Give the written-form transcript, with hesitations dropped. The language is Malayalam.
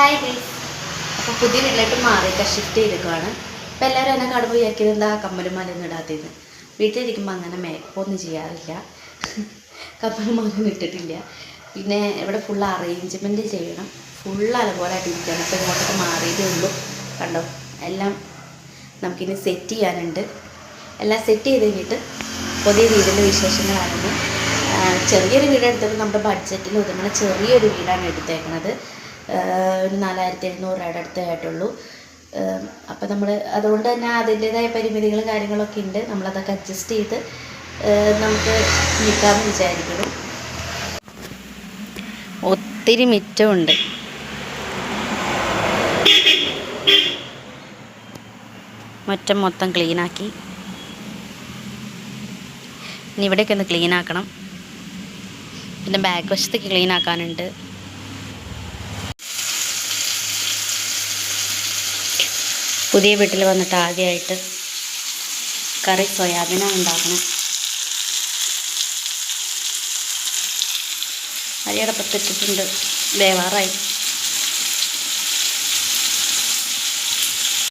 Hi guys. അപ്പോൾ പുതിയ വീട്ടിലോട്ട് മാറിയിട്ട് ഷിഫ്റ്റ് ചെയ്തേക്കുവാണ്. അപ്പോൾ എല്ലാവരും എന്നെ കാണുമ്പോൾ വിചാരിക്കുന്നത് എന്താ കമ്മലും മാലയൊന്നും ഇടാത്തതെന്ന്. വീട്ടിലിരിക്കുമ്പോൾ അങ്ങനെ മേക്കപ്പൊന്നും ചെയ്യാറില്ല, കമ്മലും മാലയൊന്നും ഇട്ടിട്ടില്ല. പിന്നെ ഇവിടെ ഫുൾ അറേഞ്ച്മെൻറ്റ് ചെയ്യണം, ഫുൾ അതുപോലെയായിട്ട് ഇരിക്കുകയാണ്. അപ്പോൾ ഇങ്ങോട്ടൊക്കെ മാറിയതേ ഉള്ളൂ. കണ്ടോ, എല്ലാം നമുക്കിനി സെറ്റ് ചെയ്യാനുണ്ട്. എല്ലാം സെറ്റ് ചെയ്ത് കഴിഞ്ഞിട്ട് പുതിയ വീടിൻ്റെ വിശേഷങ്ങളായിരുന്നു. ചെറിയൊരു വീട് എടുത്തത് നമ്മുടെ ബഡ്ജറ്റിൽ ഒതുങ്ങുന്ന ചെറിയൊരു വീടാണ് എടുത്തേക്കുന്നത്. ഒരു 4700 രൂപയുടെ അടുത്തേ ആയിട്ടുള്ളൂ. അപ്പോൾ നമ്മൾ അതുകൊണ്ട് തന്നെ അതിൻ്റേതായ പരിമിതികളും കാര്യങ്ങളൊക്കെ ഉണ്ട്. നമ്മളതൊക്കെ അഡ്ജസ്റ്റ് ചെയ്ത് നമുക്ക് നിൽക്കാമെന്ന് വിചാരിക്കുന്നു. ഒത്തിരി മിറ്റമുണ്ട്. മുറ്റം മൊത്തം ക്ലീനാക്കി. ഇനി ഇവിടെയൊക്കെ ഒന്ന് ക്ലീനാക്കണം. പിന്നെ ബാക്ക് വശത്തേക്ക് ക്ലീനാക്കാനുണ്ട്. പുതിയ വീട്ടിൽ വന്നിട്ട് ആദ്യമായിട്ട് കറി സോയാബീനാണ് ഉണ്ടാക്കണം. അരി അടപ്പത്തിട്ടിട്ടുണ്ട്, വേവാറായി.